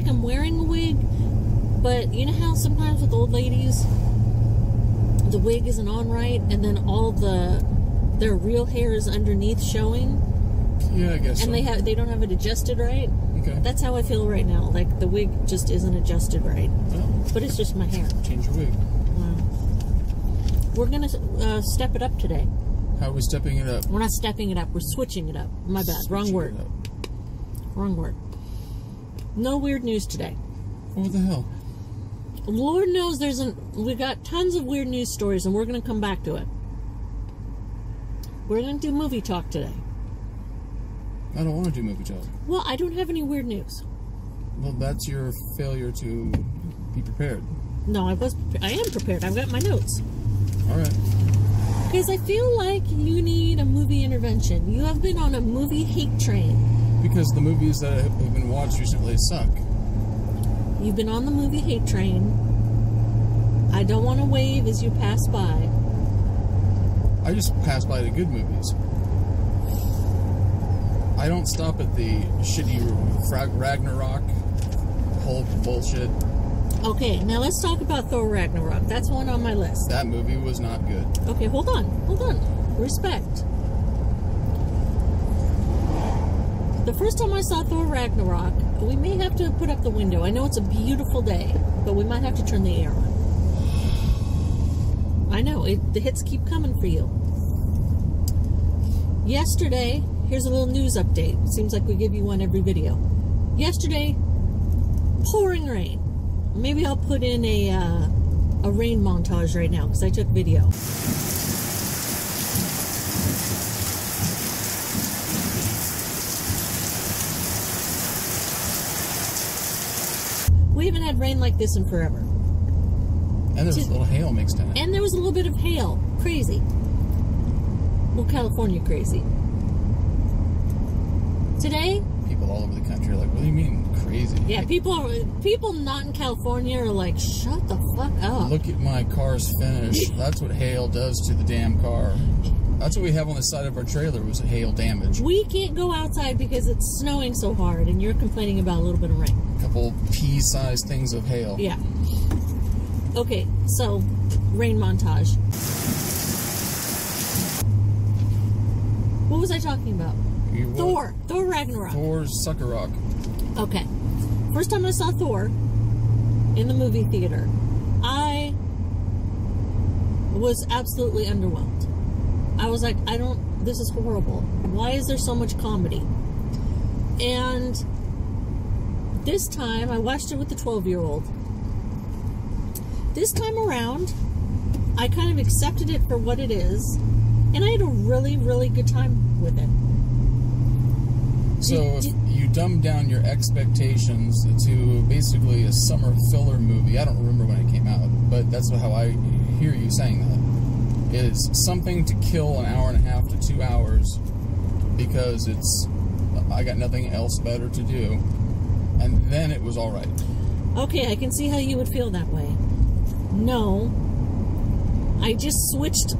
like I'm wearing a wig, but you know how sometimes with old ladies, the wig isn't on right, and then all their real hair is underneath showing? Yeah, I guess and so. they don't have it adjusted right? Okay. That's how I feel right now. Like, the wig just isn't adjusted right. Oh. But it's just my hair. Change your wig. We're going to step it up today. How are we stepping it up? We're not stepping it up. We're switching it up. My bad. Wrong word. Wrong word. No weird news today. What the hell? Lord knows we got tons of weird news stories, and we're going to come back to it. We're going to do movie talk today. I don't want to do movie talk. Well, I don't have any weird news. Well, that's your failure to be prepared. No, I am prepared. I've got my notes. All right. Because I feel like you need a movie intervention. You have been on a movie hate train. Because the movies that have been watched recently suck. You've been on the movie hate train. I don't want to wave as you pass by. I just pass by the good movies. I don't stop at the shitty Ragnarok whole bullshit. Okay, now let's talk about Thor Ragnarok. That's one on my list. That movie was not good. Okay, hold on. Respect. The first time I saw Thor Ragnarok, we may have to put up the window. I know it's a beautiful day, but we might have to turn the air on. I know, the hits keep coming for you. Yesterday, here's a little news update. Seems like we give you one every video. Yesterday, pouring rain. Maybe I'll put in a rain montage right now because I took video. We haven't had rain like this in forever. And there was a little hail mixed in it. And there was a little bit of hail. Crazy. Well, California crazy. Today, people all over the country are like, what do you mean crazy? Yeah, like, people not in California are like, shut the fuck up. Look at my car's finish. That's what hail does to the damn car. That's what we have on the side of our trailer was hail damage. We can't go outside because it's snowing so hard, and you're complaining about a little bit of rain. A couple pea-sized things of hail. Yeah. Okay, so, rain montage. What was I talking about? Thor Ragnarok. Thor's Sucker Rock. Okay. First time I saw Thor in the movie theater, I was absolutely underwhelmed. I was like, this is horrible. Why is there so much comedy? And this time, I watched it with the 12-year-old. This time around, I kind of accepted it for what it is, and I had a really, really good time with it. So if you dumb down your expectations to basically a summer filler movie, I don't remember when it came out, but that's how I hear you saying that. It's something to kill an hour and a half to 2 hours because I got nothing else better to do, and then it was all right. Okay, I can see how you would feel that way. No, I switched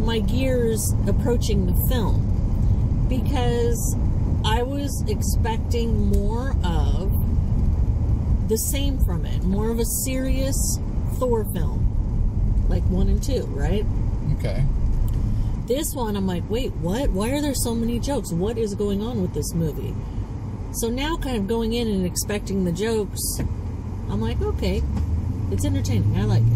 my gears approaching the film. Because I was expecting more of the same from it. More of a serious Thor film. Like 1 and 2, right? Okay. This one, I'm like, wait, what? Why are there so many jokes? What is going on with this movie? So now kind of going in and expecting the jokes, I'm like, okay, it's entertaining. I like it.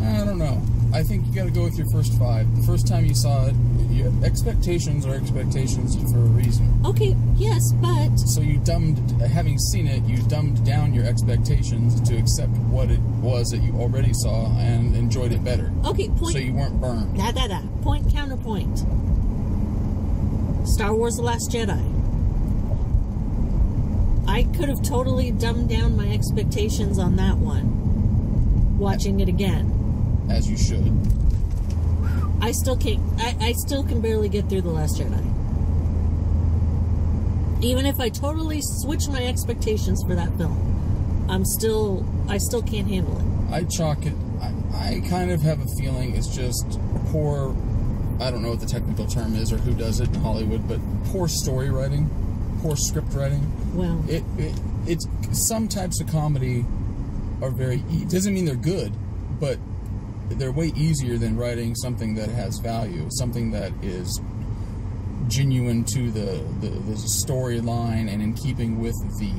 I don't know. I think you got to go with your first 5. The first time you saw it, your expectations are expectations for a reason. Okay, yes, but... So having seen it, you dumbed down your expectations to accept what it was that you already saw and enjoyed it better. Okay, point... So you weren't burned. Point, counterpoint. Star Wars The Last Jedi. I could have totally dumbed down my expectations on that one. Watching it again. As you should. I still can't. I still can barely get through The Last Jedi. Even if I totally switch my expectations for that film, I still can't handle it. I chalk it. I kind of have a feeling it's just poor. I don't know what the technical term is or who does it in Hollywood, but poor story writing. poor script writing. Well, it's some types of comedy are very. Doesn't mean they're good, but they're way easier than writing something that has value, something that is genuine to the storyline and in keeping with the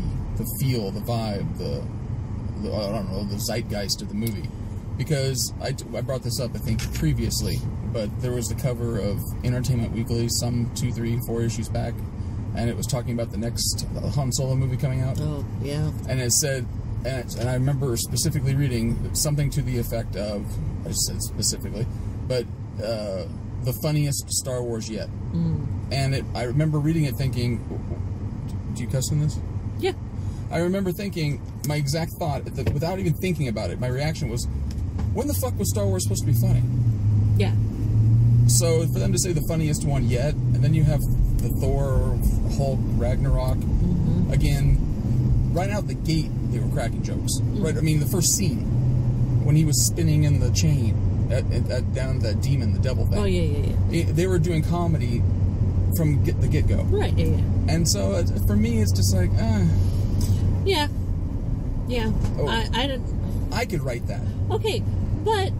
feel, the vibe, the I don't know, the zeitgeist of the movie. Because I brought this up, I think, previously, but there was the cover of Entertainment Weekly some 2, 3, 4 issues back, and it was talking about the next Han Solo movie coming out. Oh, yeah. And it said, and I remember specifically reading something to the effect of, I just said specifically, but the funniest Star Wars yet. And I remember reading it thinking, do you cuss in this? Yeah. I remember thinking, my exact thought, without even thinking about it, my reaction was, when the fuck was Star Wars supposed to be funny? Yeah. So for them to say the funniest one yet, and then you have the Thor, Hulk, Ragnarok, again, right out the gate, they were cracking jokes. Right, I mean, the first scene, when he was spinning in the chain, down that demon, the devil thing. Oh, yeah. They were doing comedy from the get-go. Right, yeah. And so, for me, it's just like, Yeah. Oh, I don't... I could write that. Okay, but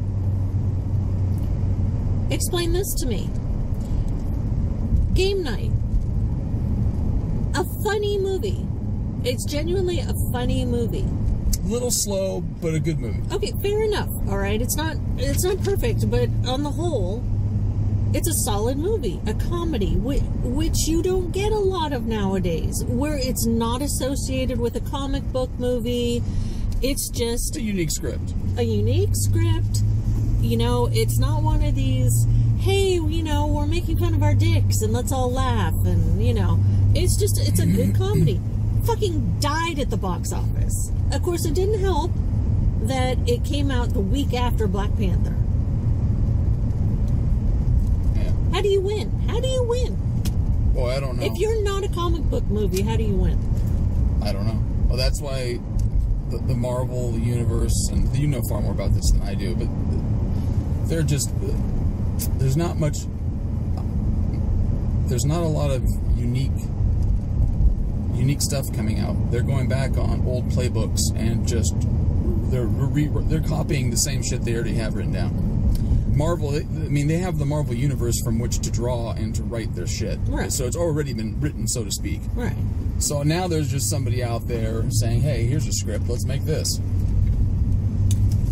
explain this to me. Game Night. A funny movie. It's genuinely a funny movie. A little slow, but a good movie. Okay, fair enough. All right, it's not perfect, but on the whole, it's a solid movie, a comedy, which you don't get a lot of nowadays, where it's not associated with a comic book movie. It's just a unique script. A unique script. You know, it's not one of these, hey, you know, we're making fun of our dicks and let's all laugh, and, you know, it's a good comedy. Fucking died at the box office. Of course, it didn't help that it came out the week after Black Panther. Yeah. How do you win? Well, I don't know. If you're not a comic book movie, how do you win? I don't know. Well, that's why the Marvel universe, and you know far more about this than I do, but they're just, there's not a lot of unique stuff coming out. They're going back on old playbooks and just they're copying the same shit they already have written down. Marvel, they have the Marvel universe from which to draw and to write their shit. Right. So it's already been written, so to speak. Right. So now there's just somebody out there saying, hey, here's a script, let's make this.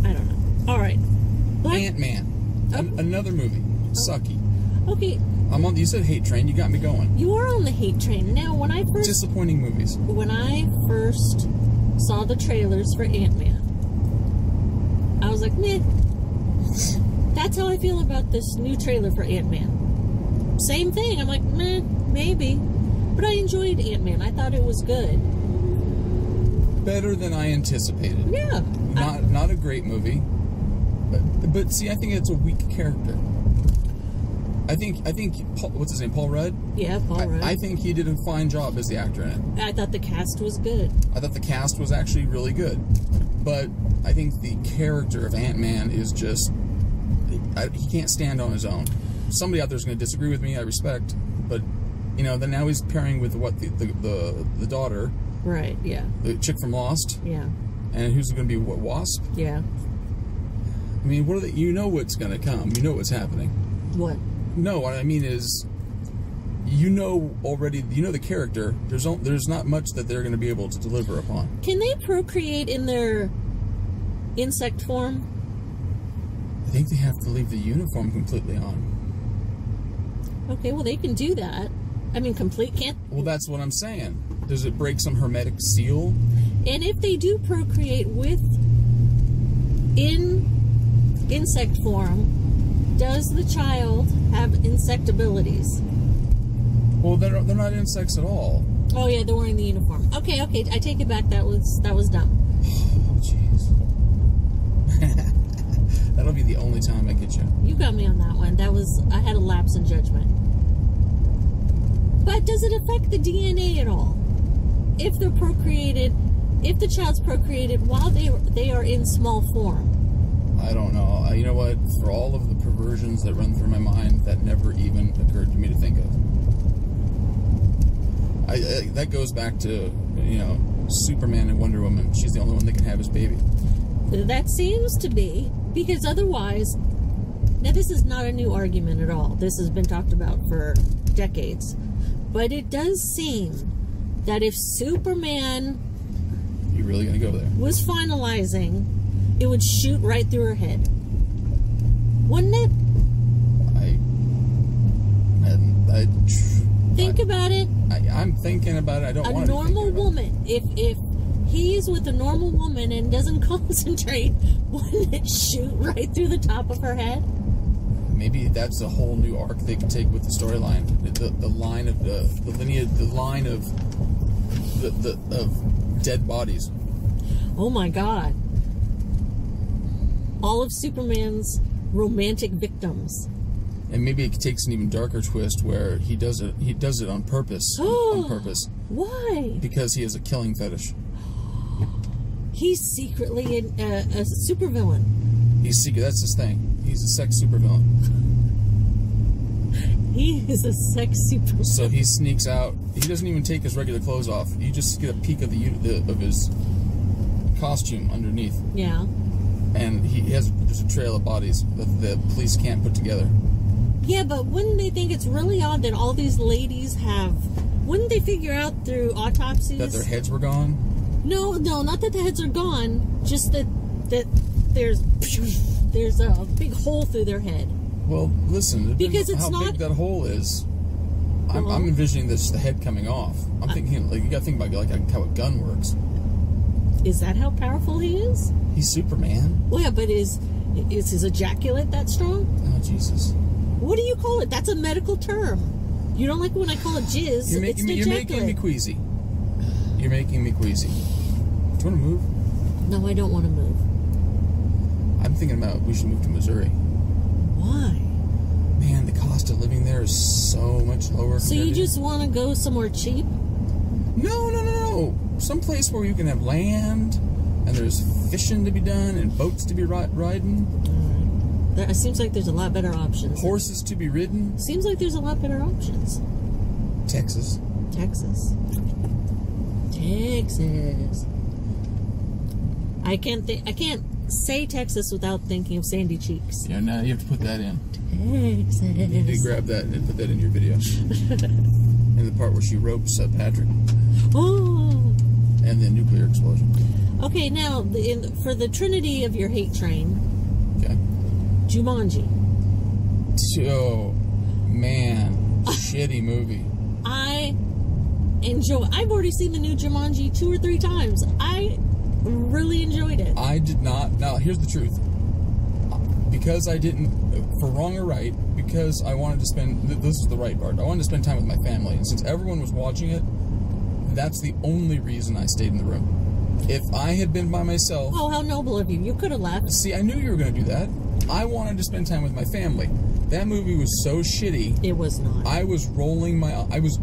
I don't know. All right. Ant-Man. Another movie. Sucky. Okay. You said hate train, you got me going. You are on the hate train. Now, disappointing movies. When I first saw the trailers for Ant-Man, I was like, meh. That's how I feel about this new trailer for Ant-Man. Same thing. I'm like, meh, maybe. But I enjoyed Ant-Man. I thought it was good. Better than I anticipated. Yeah. Not a great movie. But see, I think it's a weak character. I think Paul, what's his name? Paul Rudd? Yeah, Paul Rudd. I think he did a fine job as the actor in it. I thought the cast was good. I thought the cast was actually really good. But I think the character of Ant-Man is just... he can't stand on his own. Somebody out there is going to disagree with me, I respect. But, then now he's pairing with the daughter. Right, yeah. The chick from Lost. Yeah. And who's going to be, Wasp? Yeah. I mean, what are they... You know what's going to come. You know what's happening. What? No, what I mean is, already, the character. There's not much that they're going to be able to deliver upon. Can they procreate in their insect form? I think they have to leave the uniform completely on. Okay, well, they can do that. I mean, can't... Well, that's what I'm saying. Does it break some hermetic seal? And if they do procreate in insect form, does the child have insect abilities? Well, they're not insects at all. Oh yeah, they're wearing the uniform. Okay, I take it back. That was dumb. Oh jeez. That'll be the only time I get you. You got me on that one. I had a lapse in judgment. But does it affect the DNA at all? If the child's procreated while they are in small form? I don't know. You know what? For all of the perversions that run through my mind, that never even occurred to me to think of. That goes back to, Superman and Wonder Woman. She's the only one that can have his baby. That seems to be, because otherwise, now this is not a new argument at all. This has been talked about for decades. But it does seem that if Superman... You're really going to go there? ...was finalizing, it would shoot right through her head. Wouldn't it? Think about it. I'm thinking about it. I don't want to. A normal woman. If he's with a normal woman and doesn't concentrate, wouldn't it shoot right through the top of her head? Maybe that's a whole new arc they could take with the storyline. The line of the lineage, the line of of dead bodies. Oh my God! All of Superman's romantic victims. And maybe it takes an even darker twist where he does it on purpose. On purpose. Why? Because he has a killing fetish. He's secretly a supervillain. That's his thing. He's a sex supervillain. He is a sex supervillain. So he sneaks out. He doesn't even take his regular clothes off. You just get a peek of of his costume underneath. Yeah. And there's a trail of bodies that the police can't put together. Yeah, but wouldn't they think it's really odd that all these ladies have... Wouldn't they figure out through autopsies... That their heads were gone? No, not that the heads are gone. Just that there's a big hole through their head. Well, listen. Because it's how big that hole is. I'm envisioning the head coming off. I'm thinking, you gotta think about how a gun works. Is that how powerful he is? He's Superman. Well, yeah, but is his ejaculate that strong? Oh, Jesus. What do you call it? That's a medical term. You don't like when I call it jizz. You're making me queasy. You're making me queasy. Do you want to move? No, I don't want to move. I'm thinking about we should move to Missouri. Why? Man, the cost of living there is so much lower. So you just want to go somewhere cheap? No. Some place where you can have land, and there's fishing to be done, and boats to be riding. It seems like there's a lot better options. Horses to be ridden. Seems like there's a lot better options. Texas. I can't say Texas without thinking of Sandy Cheeks. Yeah, now you have to put that in. Texas. You need to grab that and put that in your video. And the part where she ropes Patrick. Oh. And the nuclear explosion. Okay, now for the trinity of your hate train. Okay. Jumanji. Oh, man. Shitty movie. I've already seen the new Jumanji 2 or 3 times. I really enjoyed it. I did not. Now, here's the truth. Because I didn't, for wrong or right, because I wanted to spend, this is the right part, I wanted to spend time with my family. And since everyone was watching it, that's the only reason I stayed in the room. If I had been by myself... Oh, how noble of you. You could have left. See, I knew you were going to do that. I wanted to spend time with my family. That movie was so shitty. It was not. I was rolling my... I was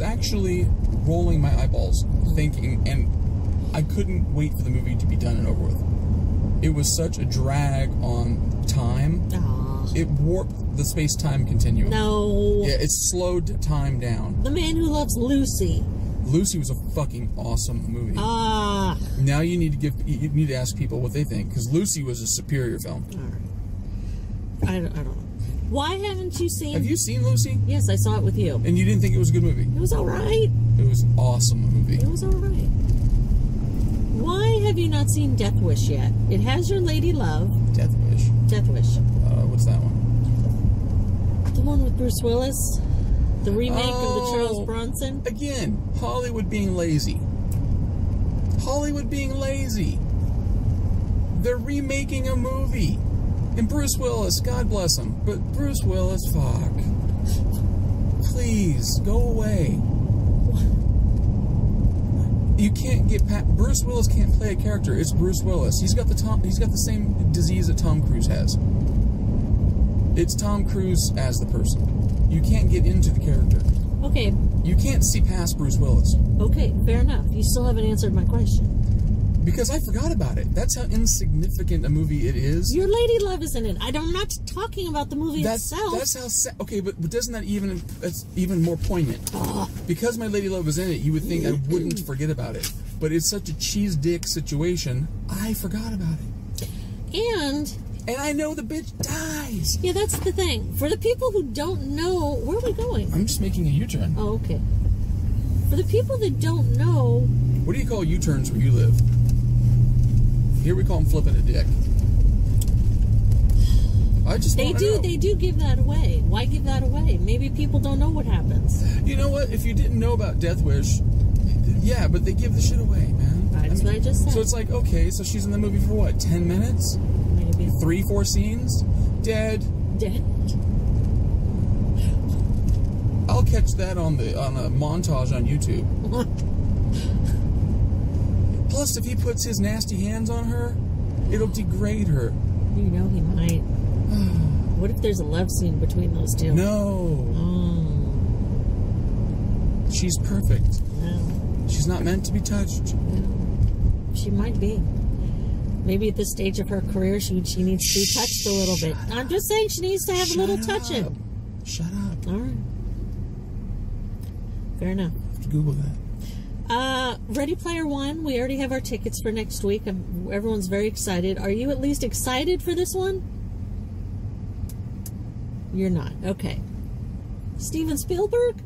actually rolling my eyeballs, thinking, and I couldn't wait for the movie to be done and over with. It was such a drag on time. Aww. It warped the space-time continuum. No. Yeah, it slowed time down. The Man Who Loves Lucy. Lucy was a fucking awesome movie. Ah. Now you need to ask people what they think, because Lucy was a superior film. All right. I don't know. Why haven't you seen... Have you seen Lucy? Yes, I saw it with you. And you didn't think it was a good movie? It was all right. It was an awesome movie. It was all right. Why have you not seen Death Wish yet? It has your lady love. Death Wish? Death Wish. What's that one? The one with Bruce Willis. The remake of the Charles Bronson. Again, Hollywood being lazy. Hollywood being lazy. They're remaking a movie. And Bruce Willis, God bless him, but Bruce Willis, fuck. Please, go away. You can't get Bruce Willis can't play a character. It's Bruce Willis. He's got the same disease that Tom Cruise has. It's Tom Cruise as the person. You can't get into the character. Okay. You can't see past Bruce Willis. Okay, fair enough. You still haven't answered my question. Because I forgot about it. That's how insignificant a movie it is. Your lady love is in it. I'm not talking about the movie itself. That's how... Okay, but doesn't that even... That's even more poignant. Because my lady love is in it, you would think I wouldn't forget about it. But it's such a cheese dick situation, I forgot about it. And I know the bitch dies. Yeah, that's the thing. For the people who don't know... Where are we going? I'm just making a U-turn. Oh, okay. For the people that don't know... What do you call U-turns where you live? Here we call them flipping a dick. I just They do give that away. Why give that away? Maybe people don't know what happens. You know what? If you didn't know about Death Wish, yeah, but they give the shit away, man. That's what I just said. So it's like, okay, so she's in the movie for what? 10 minutes? Maybe 3-4 scenes? Dead. I'll catch that on a montage on YouTube. Plus, if he puts his nasty hands on her, it'll degrade her. You know he might. What if there's a love scene between those two? No. She's perfect. No. She's not meant to be touched. No. She might be. Maybe at this stage of her career, she needs to be touched a little bit. I'm just saying she needs to have a little touching. Shut up. All right. Fair enough. I have to Google that. Ready Player One, we already have our tickets for next week. Everyone's very excited. Are you at least excited for this one? You're not. Okay. Steven Spielberg?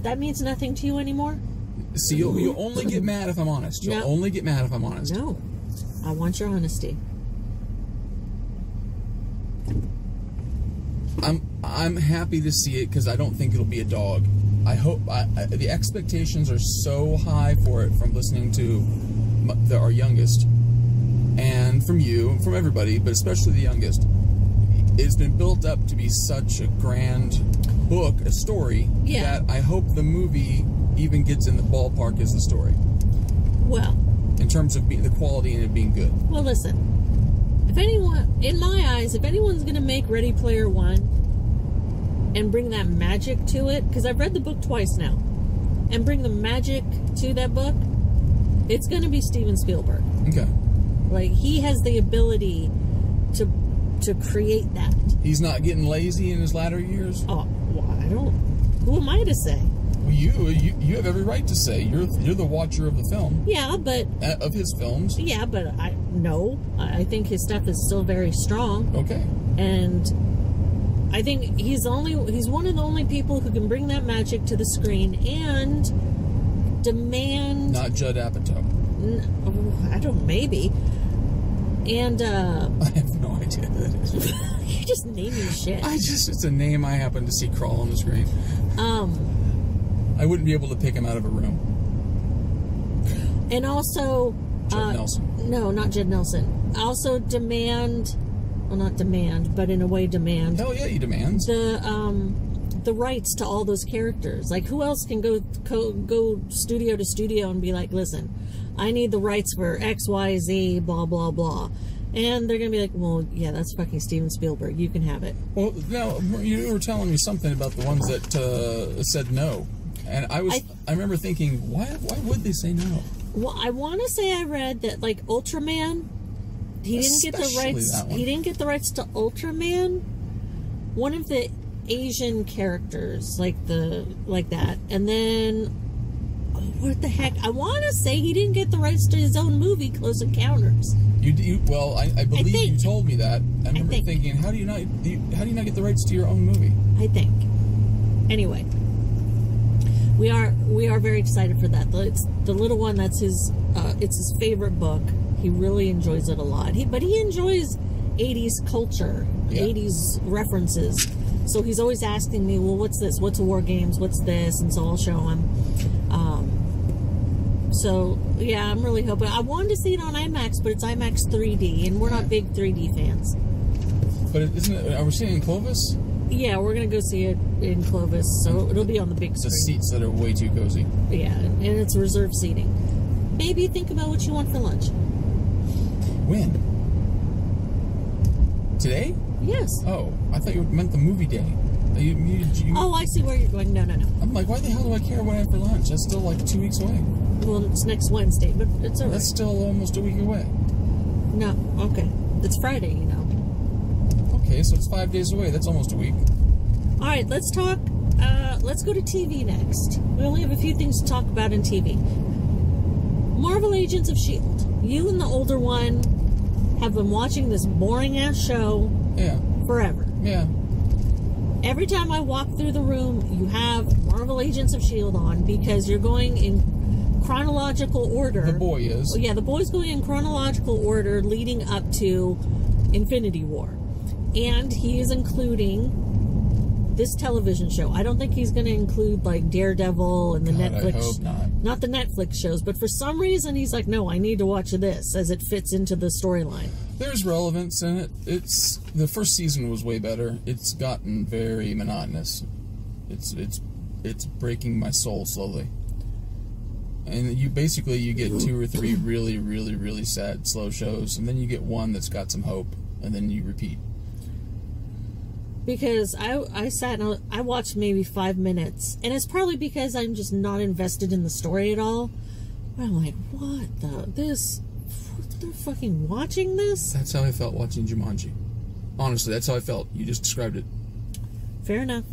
That means nothing to you anymore? See, you'll only get mad if I'm honest. You'll only get mad if I'm honest. No. I want your honesty. I'm happy to see it because I don't think it'll be a dog. I hope the expectations are so high for it from listening to our youngest, and from you, from everybody, but especially the youngest. It's been built up to be such a grand book, a story, that I hope the movie even gets in the ballpark as the story. Well, in terms of the quality and it being good. Well, listen. If anyone, in my eyes, if anyone's going to make Ready Player One and bring that magic to it, because I've read the book twice now, and bring the magic to that book, it's going to be Steven Spielberg. Okay. Like, he has the ability to create that. He's not getting lazy in his latter years? Oh, well, I don't... Who am I to say? Well, you have every right to say. You're the watcher of the film. Yeah, but... Of his films. Yeah, but I think his stuff is still very strong. Okay. And I think he's one of the only people who can bring that magic to the screen and demand... Not Judd Apatow. I don't... Maybe. And, I have no idea who that is. You're just naming shit. It's a name I happen to see crawl on the screen. I wouldn't be able to pick him out of a room. And also... Judd Nelson. No, not Judd Nelson. Also demand... Well, not demand, but in a way demand... Hell yeah, he demands. The rights to all those characters. Like, who else can go studio to studio and be like, listen, I need the rights for X, Y, Z, blah, blah, blah. And they're going to be like, well, yeah, that's fucking Steven Spielberg. You can have it. Well, now, you were telling me something about the ones that said no. And I remember thinking, why would they say no? Well, I want to say I read that, like, Ultraman, he didn't get the rights. He didn't get the rights to Ultraman. One of the Asian characters, like that. And then, what the heck? I want to say he didn't get the rights to his own movie, Close Encounters. Well, I believe you told me that. I remember thinking, how do you not get the rights to your own movie? I think. Anyway, we are very excited for that. It's the little one. That's his. It's his favorite book. He really enjoys it a lot. But he enjoys 80s culture, 80s references. So he's always asking me, well, what's this? What's War Games? What's this? And so I'll show him. So, yeah, I'm really hoping. I wanted to see it on IMAX, but it's IMAX 3D, and we're not big 3D fans. But are we seeing it in Clovis? Yeah, we're going to go see it in Clovis, so it'll be on the big screen. The seats that are way too cozy. Yeah, and it's reserved seating. Maybe think about what you want for lunch. When? Today? Yes. Oh, I thought you meant the movie day. Oh, I see where you're going. No. I'm like, why the hell do I care what I have for lunch? That's still like 2 weeks away. Well, it's next Wednesday, but it's alright. That's still almost a week away. No, okay. It's Friday, you know. Okay, so it's 5 days away. That's almost a week. Alright, let's talk. Let's go to TV next. We only have a few things to talk about in TV. Marvel Agents of S.H.I.E.L.D. You and the older one have been watching this boring-ass show forever. Yeah. Every time I walk through the room, you have Marvel Agents of S.H.I.E.L.D. on because you're going in chronological order. The boy is. Yeah, the boy's going in chronological order leading up to Infinity War. And he is including this television show. I don't think he's going to include like Daredevil and the Netflix. I hope not. Not the Netflix shows, but for some reason he's like, no, I need to watch this as it fits into the storyline. There's relevance in it. The first season was way better. It's gotten very monotonous. It's breaking my soul slowly. And you get 2 or 3 really, really, really sad, slow shows, and then you get one that's got some hope, and then you repeat. Because I sat and I watched maybe 5 minutes, and it's probably because I'm just not invested in the story at all. But I'm like, they're fucking watching this? That's how I felt watching Jumanji. Honestly, that's how I felt. You just described it. Fair enough.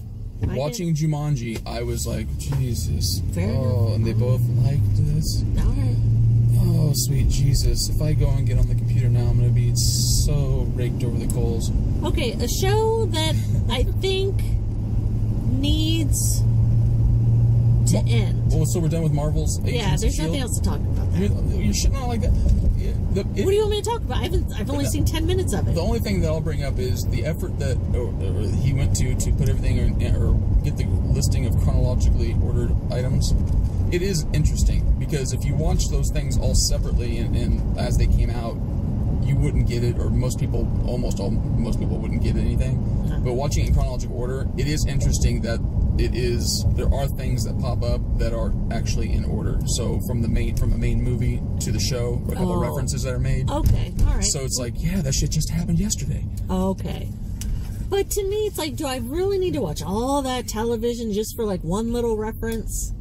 Watching Jumanji, I was like, Jesus. Fair enough. And they both liked this. Alright. Oh, sweet Jesus. If I go and get on the computer now, I'm going to be so raked over the coals. Okay, a show that I think needs to end. Well, so we're done with Marvel's Agents Yeah, there's nothing else to talk about that. You should not like that. What do you want me to talk about? I've only seen 10 minutes of it. The only thing that I'll bring up is the effort that he went to put everything or get the listing of chronologically ordered items. It is interesting because if you watch those things all separately and as they came out, you wouldn't get it, or most people wouldn't get anything. Uh-huh. But watching it in chronological order, it is interesting that there are things that pop up that are actually in order. So from a main movie to the show, a couple references that are made. Okay, all right. So it's like, yeah, that shit just happened yesterday. Okay. But to me, it's like, do I really need to watch all that television just for like one little reference?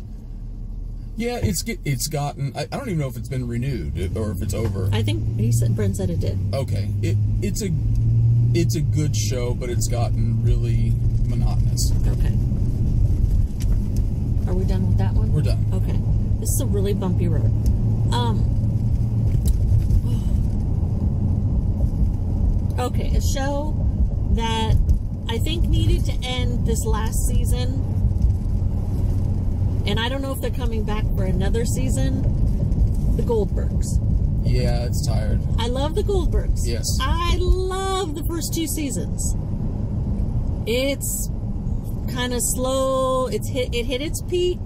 Yeah, it's gotten. I don't even know if it's been renewed or if it's over. I think Brent said it did. Okay, it's a good show, but it's gotten really monotonous. Okay. Are we done with that one? We're done. Okay. This is a really bumpy road. Okay, a show that I think needed to end this last season. And I don't know if they're coming back for another season. The Goldbergs. Yeah, it's tired. I love the Goldbergs. Yes. I love the first 2 seasons. It's kind of slow. It hit its peak,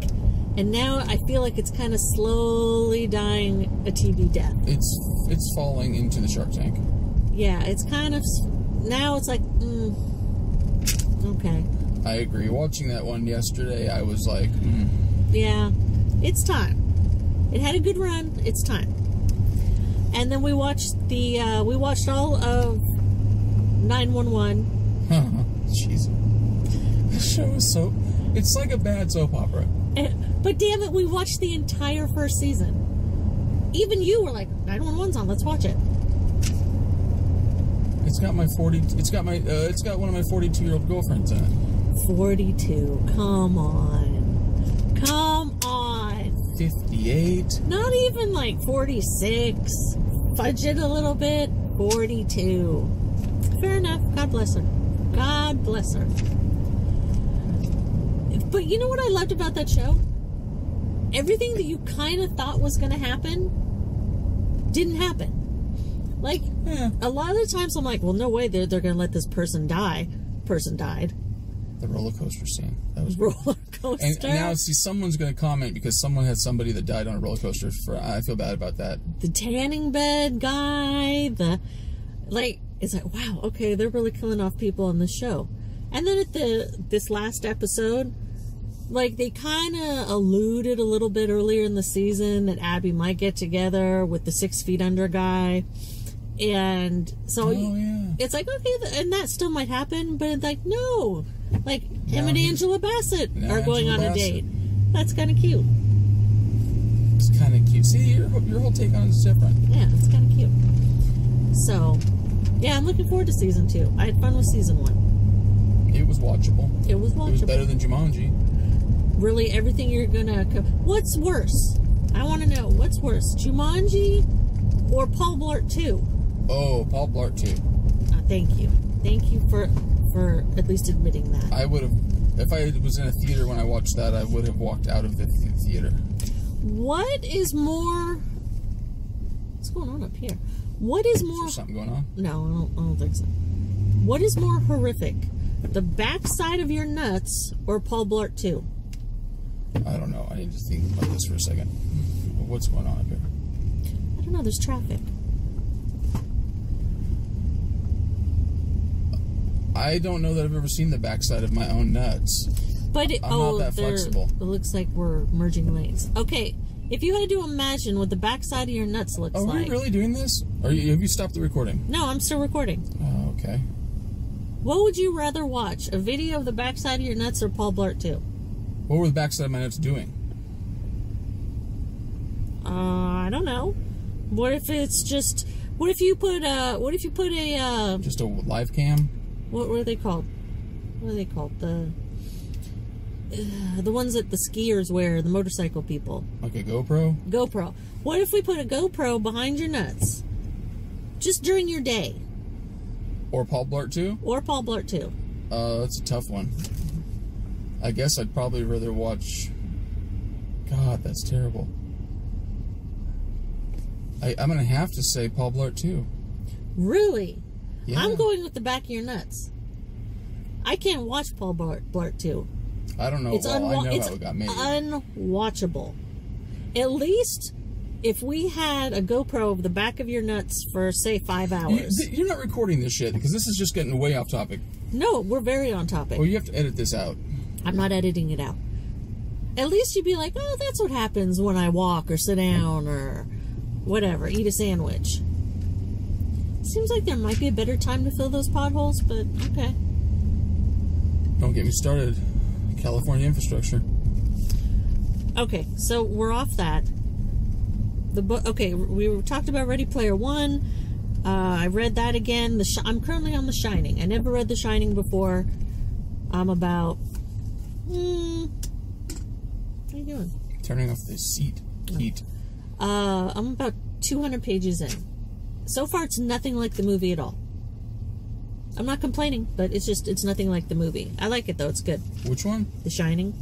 and now I feel like it's kind of slowly dying a TV death. It's falling into the Shark Tank. Yeah, it's kind of now. It's like, okay. I agree. Watching that one yesterday, I was like, Yeah, it's time. It had a good run. It's time. And then we watched all of 911. Jeez. This show is it's like a bad soap opera. But damn it, we watched the entire first season. Even you were like, 911's on, let's watch it. It's got one of my 42-year-old girlfriends in it. 42. Come on. 58. Not even like 46. Fudge it a little bit. 42. Fair enough. God bless her. God bless her. But you know what I loved about that show? Everything that you kind of thought was going to happen didn't happen. Like, a lot of the times I'm like, well, no way they're going to let this person die. Person died. The roller coaster scene. That was roller coaster. And now, see, someone's going to comment because someone had somebody that died on a roller coaster. I feel bad about that. The tanning bed guy. It's like, wow, okay, they're really killing off people on this show. And then at this last episode, like, they kind of alluded a little bit earlier in the season that Abby might get together with the 6 Feet Under guy. And so it's like, okay, and that still might happen, but it's like, no, Like him and Angela Bassett are going on a date. That's kind of cute. It's kind of cute. See, your whole take on it is different. Yeah, it's kind of cute. So, yeah, I'm looking forward to season 2. I had fun with season 1. It was watchable. It was watchable. It was better than Jumanji. Really, everything you're gonna... What's worse? I want to know, what's worse? Jumanji or Paul Blart 2? Oh, Paul Blart 2. Thank you. Thank you for at least admitting that. I would have... If I was in a theater when I watched that, I would have walked out of the theater. What is more... What's going on up here? What is more... Is there something going on? No, I don't think so. What is more horrific? The backside of your nuts or Paul Blart 2? I don't know. I need to think about this for a second. What's going on up here? I don't know. There's traffic. I don't know that I've ever seen the backside of my own nuts. But I'm not that flexible. It looks like we're merging lanes. Okay, if you had to imagine what the backside of your nuts looks like. Are we really doing this? Have you stopped the recording? No, I'm still recording. Oh, okay. What would you rather watch? A video of the backside of your nuts or Paul Blart 2? What were the backside of my nuts doing? I don't know. What if it's just... What if you put a... Just a live cam? What are they called? What are they called? The ones that the skiers wear, the motorcycle people. Like a GoPro? GoPro. What if we put a GoPro behind your nuts? Just during your day. Or Paul Blart 2? Or Paul Blart 2. That's a tough one. I guess I'd probably rather watch... God, that's terrible. I'm going to have to say Paul Blart 2. Really? Yeah. I'm going with the back of your nuts. I can't watch Paul Blart 2. I don't know. I know how it got made. Unwatchable. At least if we had a GoPro of the back of your nuts for, say, 5 hours. You're not recording this shit because this is just getting way off topic. No, we're very on topic. Well, you have to edit this out. I'm not editing it out. At least you'd be like, oh, that's what happens when I walk or sit down or whatever, eat a sandwich. Seems like there might be a better time to fill those potholes, but okay. Don't get me started. California infrastructure. Okay, so we're off that. Okay, we talked about Ready Player One. I read that again. I'm currently on The Shining. I never read The Shining before. I'm about... What are you doing? Turning off the seat heat. I'm about 200 pages in. So far, it's nothing like the movie at all. I'm not complaining, but it's nothing like the movie. I like it, though. It's good. Which one? The Shining.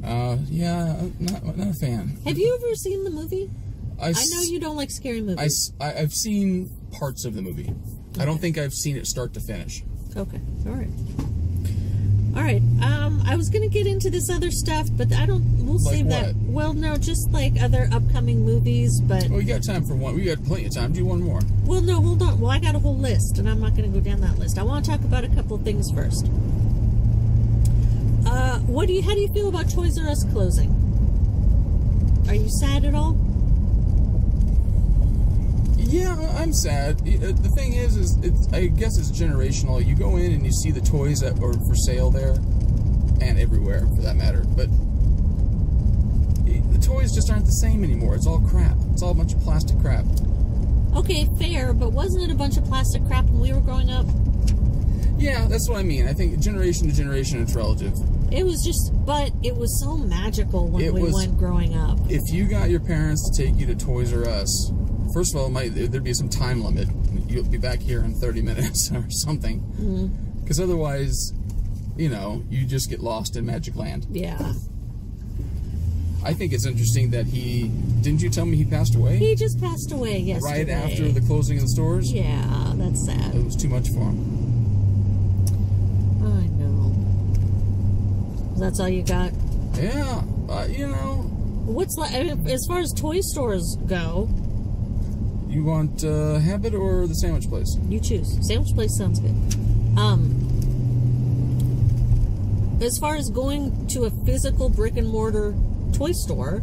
Yeah, not a fan. Have you ever seen the movie? I know you don't like scary movies. I've seen parts of the movie. Okay. I don't think I've seen it start to finish. Okay. All right. I was going to get into this other stuff, but we'll save that. Well, no, just like other upcoming movies, but... Well, you got time for one. We got plenty of time. Do one more. Well, no, hold on. Well, I got a whole list, and I'm not going to go down that list. I want to talk about a couple of things first. How do you feel about Toys R Us closing? Are you sad at all? Yeah, I'm sad. The thing is I guess it's generational. You go in and you see the toys that are for sale there, and everywhere for that matter. But the toys just aren't the same anymore. It's all crap. It's all a bunch of plastic crap. Okay, fair, but wasn't it a bunch of plastic crap when we were growing up? Yeah, that's what I mean. I think generation to generation it's relative. It was so magical when we went growing up. If you got your parents to take you to Toys R Us, first of all, there'd be some time limit. You'll be back here in 30 minutes or something. Because otherwise, you just get lost in Magic Land. Yeah. I think it's interesting that didn't you tell me he passed away? He just passed away yesterday. Right after the closing of the stores? Yeah, that's sad. It was too much for him. I know. That's all you got? Yeah, What's as far as toy stores go? You want Habit or the sandwich place? You choose. Sandwich place sounds good. As far as going to a physical brick and mortar toy store,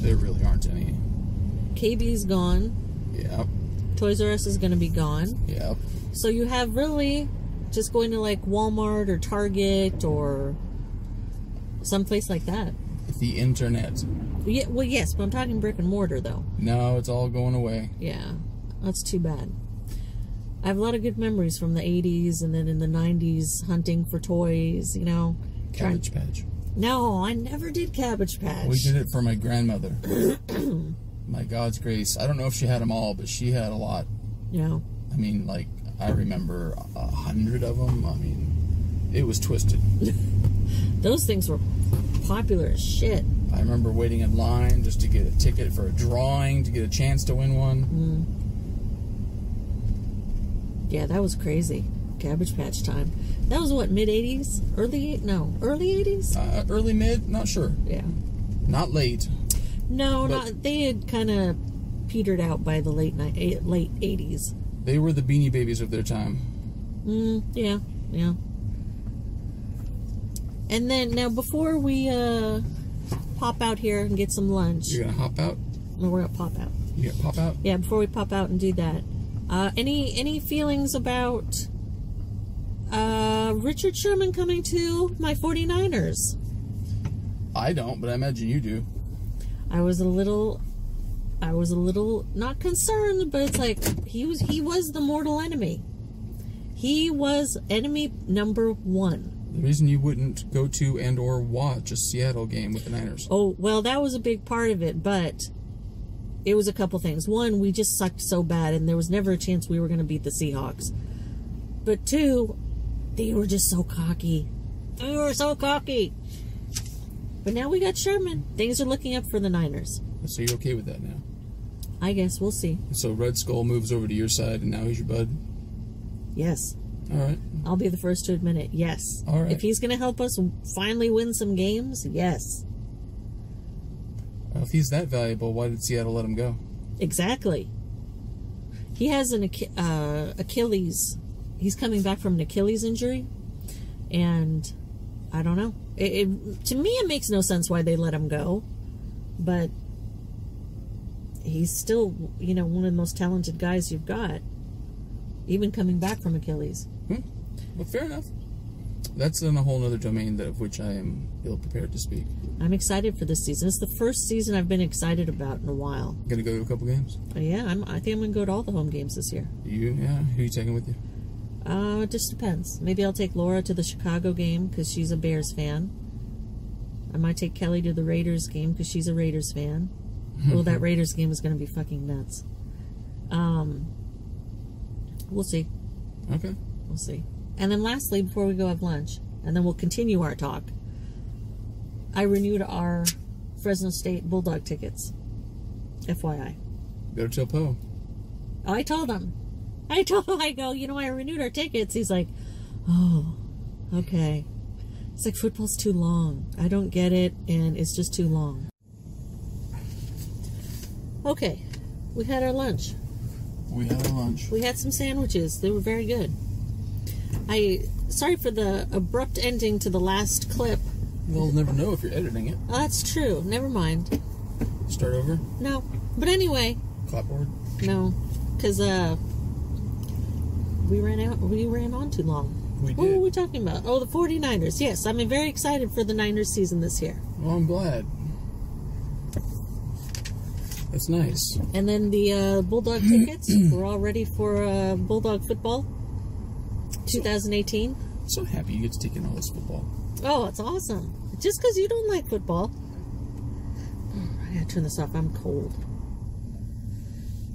there really aren't any. KB's gone. Yep. Toys R Us is going to be gone. Yep. So you have really just going to like Walmart or Target or someplace like that. The internet. Yeah, well, yes, but I'm talking brick and mortar, though. No, it's all going away. Yeah, that's too bad. I have a lot of good memories from the 80s and then in the 90s hunting for toys, you know. Cabbage Patch. No, I never did Cabbage Patch. We did it for my grandmother. My God's grace. I don't know if she had them all, but she had a lot. Yeah. I mean, like, I remember 100 of them. I mean, it was twisted. Those things were popular as shit. I remember waiting in line just to get a ticket for a drawing, to get a chance to win one. Yeah, that was crazy. Cabbage Patch time. That was what, mid-80s? Early 80s? Early mid? Not sure. Yeah. Not late. No, not. They had kind of petered out by the late 80s. They were the Beanie Babies of their time. Yeah. And then, now before we pop out here and get some lunch. You're going to hop out? No, we're going to pop out. You going to pop out? Yeah, before we pop out and do that. Any feelings about Richard Sherman coming to my 49ers? I don't, but I imagine you do. I was a little not concerned, but it's like he was the mortal enemy. He was enemy number one. The reason you wouldn't go to and or watch a Seattle game with the Niners. Oh, well, that was a big part of it, but it was a couple things. One, we just sucked so bad, and there was never a chance we were going to beat the Seahawks. But two, they were just so cocky. They were so cocky. But now we got Sherman. Things are looking up for the Niners. So you're okay with that now? I guess we'll see. So Red Skull moves over to your side, and now he's your bud? Yes. All right. I'll be the first to admit it. Yes. All right. If he's going to help us finally win some games, yes. Well, if he's that valuable, why did Seattle let him go? Exactly. He has an Achilles. He's coming back from an Achilles injury, and I don't know. To me, it makes no sense why they let him go, but he's still, one of the most talented guys you've got, even coming back from Achilles. Well, fair enough. That's in a whole other domain of which I am ill-prepared to speak. I'm excited for this season. It's the first season I've been excited about in a while. Gonna go to a couple games? Yeah, I think I'm gonna go to all the home games this year. Yeah? Who are you taking with you? It just depends. Maybe I'll take Laura to the Chicago game because she's a Bears fan. I might take Kelly to the Raiders game because she's a Raiders fan. Well, that Raiders game is going to be fucking nuts. We'll see. Okay. We'll see. And then lastly, before we go have lunch, and then we'll continue our talk, I renewed our Fresno State Bulldog tickets. FYI. Better tell Poe. I told him. I go, I renewed our tickets. He's like, oh, okay. It's like, football's too long. I don't get it, and it's just too long. Okay, we had our lunch. We had some sandwiches. They were very good. Sorry for the abrupt ending to the last clip. We'll never know if you're editing it. Oh, that's true. Never mind. Start over? No. But anyway. Clapboard? No. Because, we ran on too long. We did. What were we talking about? Oh, the 49ers. Yes, I'm very excited for the Niners season this year. Well, I'm glad. That's nice. And then the Bulldog tickets. We're all ready for Bulldog football 2018. So happy you get to take in all this football. Oh, it's awesome. Just because you don't like football. I gotta turn this off. I'm cold.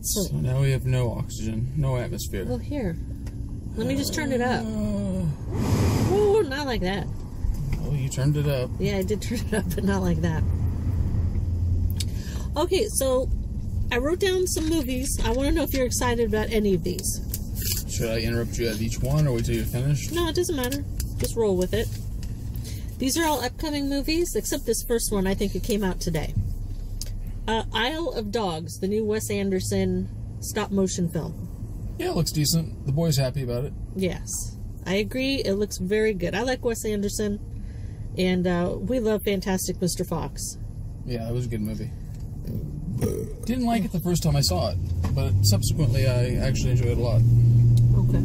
So now we have no oxygen, no atmosphere. Well, here. Let me just turn it up. Ooh, not like that. Oh, you turned it up. Yeah, I did turn it up, but not like that. Okay, so I wrote down some movies. I want to know if you're excited about any of these. Should I interrupt you at each one or wait till you're finished? No, it doesn't matter. Just roll with it. These are all upcoming movies, except this first one. I think it came out today. Isle of Dogs, the new Wes Anderson stop-motion film. Yeah, it looks decent. The boy's happy about it. Yes, I agree. It looks very good. I like Wes Anderson, and we love Fantastic Mr. Fox. Yeah, it was a good movie. Didn't like it the first time I saw it, but subsequently I actually enjoyed it a lot. Okay.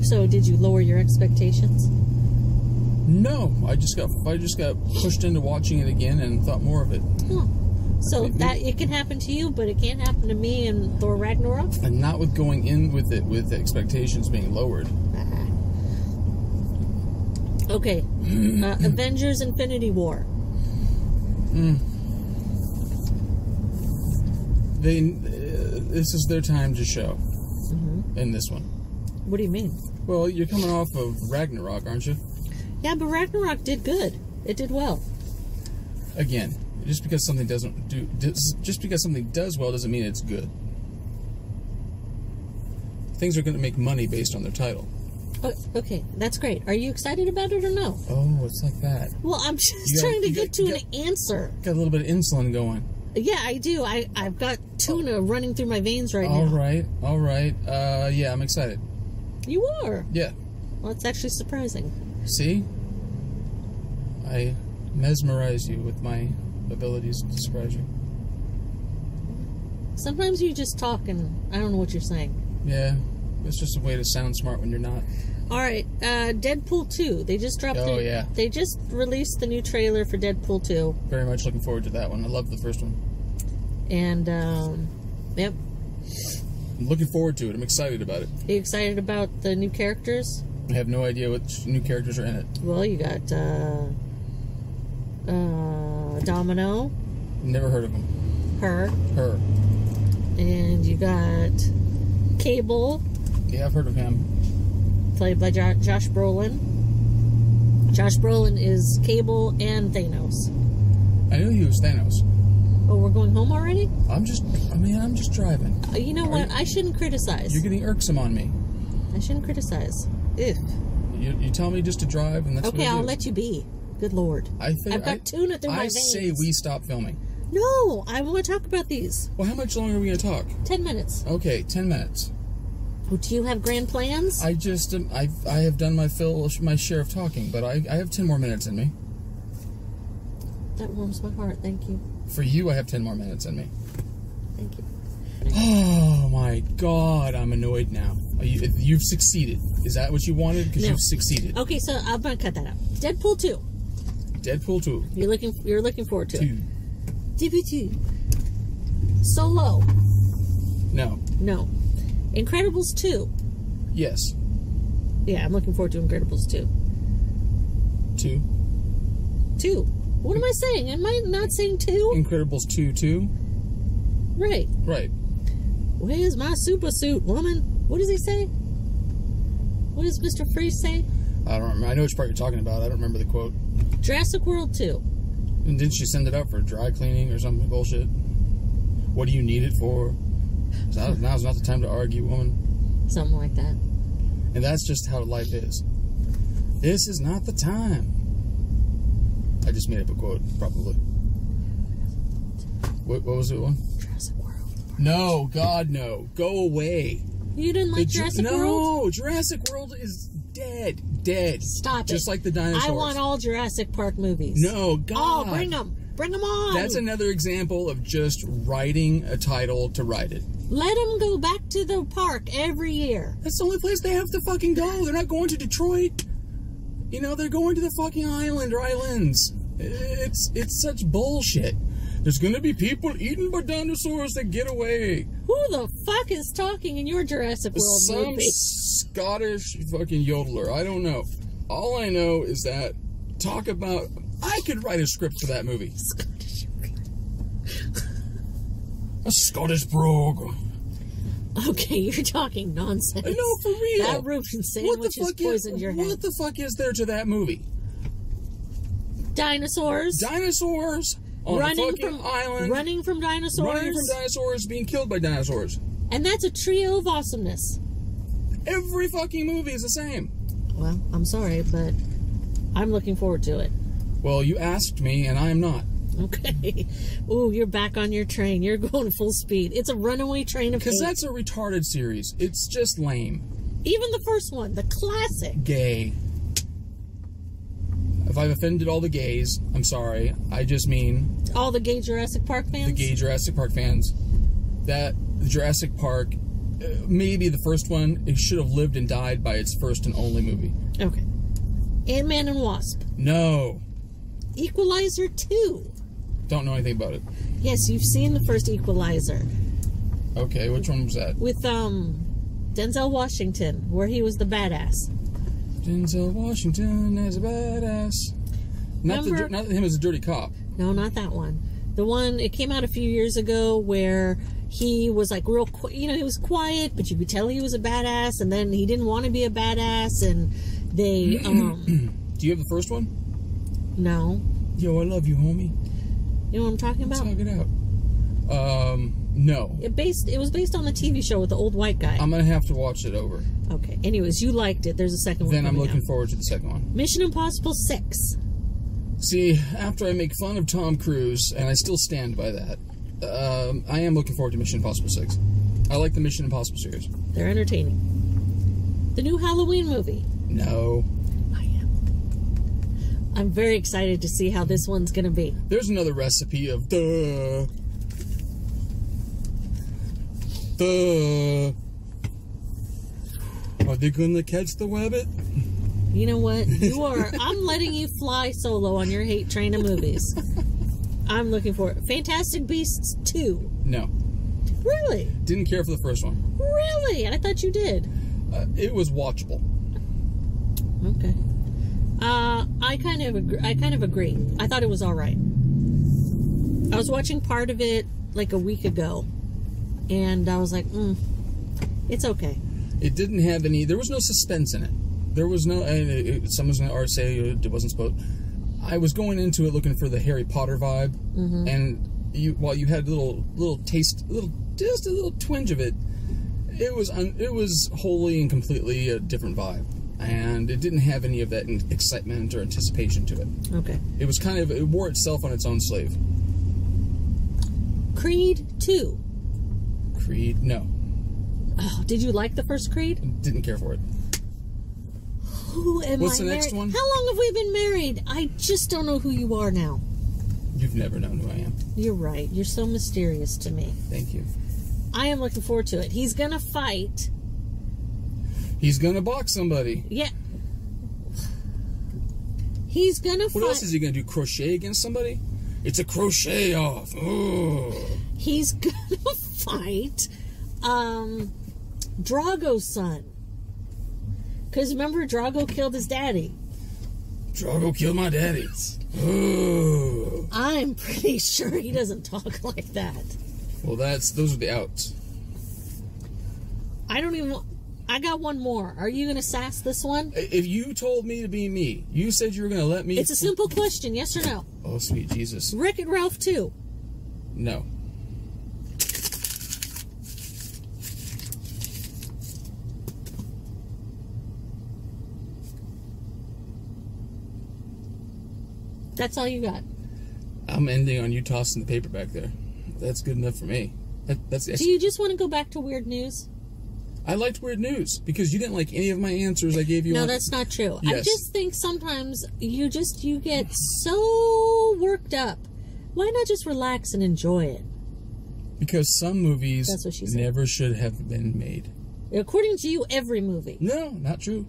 So, did you lower your expectations? No, I just got pushed into watching it again and thought more of it. Huh. So that it can happen to you, but it can't happen to me and Thor Ragnarok? And not with going in with it with expectations being lowered. Okay. Avengers Infinity War. This is their time to show in this one. What do you mean? Well, you're coming off of Ragnarok, aren't you? Yeah, but Ragnarok did good. It did well. Again, just because something does well doesn't mean it's good. Things are going to make money based on their title. Okay, that's great. Are you excited about it or no? Oh, it's like that. Well, I'm just trying to get to an answer. Got a little bit of insulin going. Yeah, I do. I've got tuna running through my veins right now. All right. Yeah, I'm excited. You are? Yeah. Well, it's actually surprising. See? I mesmerize you with my abilities to surprise you. Sometimes you just talk and I don't know what you're saying. Yeah, it's just a way to sound smart when you're not. All right, Deadpool 2. They just dropped. Yeah. They just released the new trailer for Deadpool 2. Very much looking forward to that one. I love the first one. And yep. I'm looking forward to it. I'm excited about it. Are you excited about the new characters? I have no idea what new characters are in it. Well, you got Domino. Never heard of him. Her. And you got Cable. Yeah, I've heard of him. Played by Josh Brolin. Josh Brolin is Cable and Thanos. I knew he was Thanos. Oh, we're going home already? I'm just driving. You know what? I shouldn't criticize. You're getting irksome on me. I shouldn't criticize. Ugh. You tell me just to drive, and that's okay. I'll let you be. Good Lord. I've got tuna through my veins. I say we stop filming. No, I want to talk about these. Well, how much longer are we going to talk? 10 minutes. Okay, 10 minutes. Oh, do you have grand plans? I have done my share of talking, but I have 10 more minutes in me. That warms my heart. Thank you. For you, I have 10 more minutes in me. Thank you. Oh my God, I'm annoyed now. You've succeeded. Is that what you wanted? Because you've succeeded. Okay, so I'm gonna cut that out. Deadpool 2. Deadpool 2. You're looking forward to 2. it. Deadpool 2. Solo. No. Incredibles 2. Yes. Yeah, I'm looking forward to Incredibles 2. 2. What am I saying? Am I not saying 2? Incredibles 2. Right. Where's my super suit, woman? What does he say? What does Mr. Freeze say? I don't remember. I know which part you're talking about. I don't remember the quote. Jurassic World 2. And didn't she send it out for dry cleaning or something bullshit? What do you need it for? Now's not the time to argue, woman. Something like that. And that's just how life is. This is not the time. I just made up a quote, probably. What was it one? Jurassic World. No, God, no. Go away. You didn't like Jurassic World? No, Jurassic World is dead. Stop it. Just like the dinosaurs. I want all Jurassic Park movies. No, God. Oh, bring them on. That's another example of just writing a title to write it. Let them go back to the park every year. That's the only place they have to fucking go. They're not going to Detroit. They're going to the fucking island or islands. It's such bullshit. There's gonna be people eaten by dinosaurs that get away. Who the fuck is talking in your Jurassic World movie? Some Scottish fucking yodeler. I don't know. All I know is that I could write a script for that movie. Scottish. A Scottish brogue. Okay, you're talking nonsense. No, for real. That Reuben sandwich has poisoned your head. What the fuck is there to that movie? Dinosaurs. On a fucking island. Running from dinosaurs. Being killed by dinosaurs. And that's a trio of awesomeness. Every fucking movie is the same. Well, I'm sorry, but I'm looking forward to it. Well, you asked me, and I am not. Okay. Ooh, you're back on your train. You're going full speed. It's a runaway train of hate. Because that's a retarded series. It's just lame. Even the first one, the classic. Gay. If I've offended all the gays, I'm sorry. I just mean... all the gay Jurassic Park fans? The gay Jurassic Park fans. That Jurassic Park maybe the first one, it should have lived and died by its first and only movie. Okay. Ant-Man and Wasp. No. Equalizer 2. Don't know anything about it. Yes, you've seen the first Equalizer. Okay, which one was that? With Denzel Washington, where he was the badass. Denzel Washington as a badass. Not him as a dirty cop. No, not that one. The one, it came out a few years ago where he was like real, he was quiet, but you could tell he was a badass, and then he didn't want to be a badass, and they, Do you have the first one? No. Yo, I love you, homie. You know what I'm talking about? Let's talk it out. No. It was based on the TV show with the old white guy. I'm going to have to watch it over. Okay. Anyways, you liked it. There's a second one. Then I'm looking forward to the second one. Mission Impossible 6. See, after I make fun of Tom Cruise, and I still stand by that, I am looking forward to Mission Impossible 6. I like the Mission Impossible series. They're entertaining. The new Halloween movie. No. I am. I'm very excited to see how this one's going to be. There's another recipe of Are they going to catch the rabbit? You know what? I'm letting you fly solo on your hate train of movies. I'm looking for it. Fantastic Beasts 2. No. Really? Didn't care for the first one. Really? I thought you did. It was watchable. Okay. I kind of agree. I thought it was all right. I was watching part of it like a week ago, and I was like, it's okay. It didn't have any. There was no suspense in it. There was no. Someone's going to say it wasn't supposed. I was going into it looking for the Harry Potter vibe, and while you had a little taste, just a little twinge of it, it was wholly and completely a different vibe, and it didn't have any of that excitement or anticipation to it. Okay. It was it wore itself on its own sleeve. Creed 2. Creed, no. Oh, did you like the first Creed? Didn't care for it. Who am What's I the next one? How long have we been married? I just don't know who you are now. You've never known who I am. You're right. You're so mysterious to me. Thank you. I am looking forward to it. He's gonna fight. He's gonna box somebody. Yeah. He's gonna fight. What else is he gonna do? Crochet against somebody? It's a crochet off. Oh. He's gonna fight Drago's son. Because remember, Drago killed his daddy. Drago killed my daddy. Oh. I'm pretty sure he doesn't talk like that. Well, those are the outs. I got one more. Are you going to sass this one? If you told me to be me, you said you were going to let me... It's a simple question, yes or no? Oh, sweet Jesus. Wreck-It Ralph 2. No. That's all you got. I'm ending on you tossing the paper back there. That's good enough for me. Do you just want to go back to weird news? I liked weird news because you didn't like any of my answers I gave you. No, that's not true. Yes. I just think sometimes you get so worked up. Why not just relax and enjoy it? Because some movies That's what she said. never should have been made. According to you, every movie. No, not true.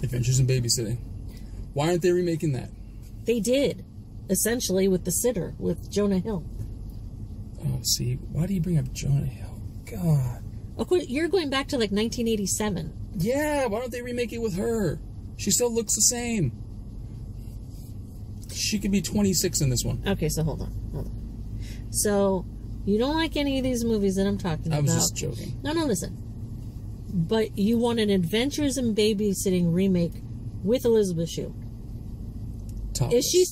Adventures in Babysitting. Why aren't they remaking that? They did, essentially, with The Sitter, with Jonah Hill. Oh, see, why do you bring up Jonah Hill? God. Of course, you're going back to like 1987. Yeah, why don't they remake it with her? She still looks the same. She could be 26 in this one. Okay, so hold on. So, you don't like any of these movies that I'm talking about. I was just joking. No, listen. But you want an Adventures in Babysitting remake with Elizabeth Shue. Topless. Is she...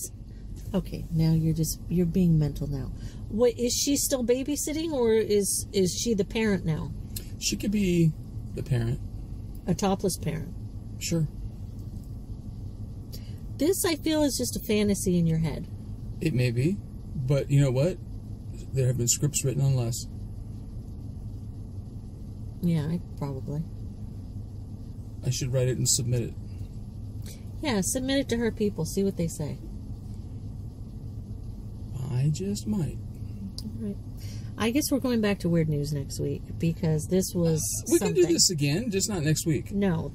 Okay, now you're being mental now. What, is she still babysitting, or is she the parent now? She could be the parent. A topless parent. Sure. This, I feel, is just a fantasy in your head. It may be, but you know what? There have been scripts written on less. Yeah, probably. I should write it and submit it. Yeah, submit it to her people. See what they say. I just might. All right. I guess we're going back to weird news next week because this was. We can do this again, just not next week. No,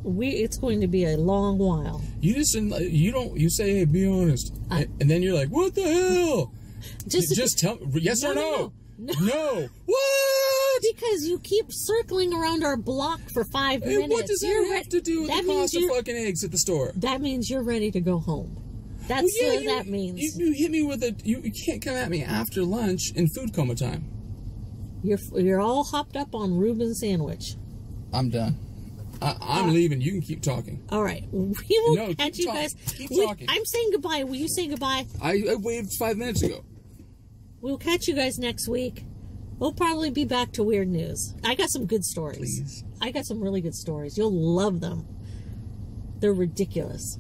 it's going to be a long while. You say, hey, be honest, and then you're like, what the hell? Just tell me, yes or no? No. What? Because you keep circling around our block for 5 minutes. And what does that have to do with the cost of fucking eggs at the store? That means you're ready to go home. That's what that means. You hit me with you can't come at me after lunch in food coma time. You're all hopped up on Reuben's sandwich. I'm done. I'm leaving. You can keep talking. All right. We will catch you guys. Keep talking. I'm saying goodbye. Will you say goodbye? I waved 5 minutes ago. We'll catch you guys next week. We'll probably be back to weird news. I got some good stories. Please. I got some really good stories. You'll love them. They're ridiculous.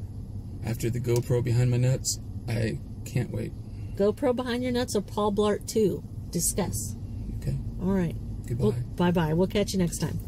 After the GoPro behind my nuts, I can't wait. GoPro behind your nuts or Paul Blart 2? Discuss. Okay. All right. Goodbye. Bye-bye. We'll catch you next time.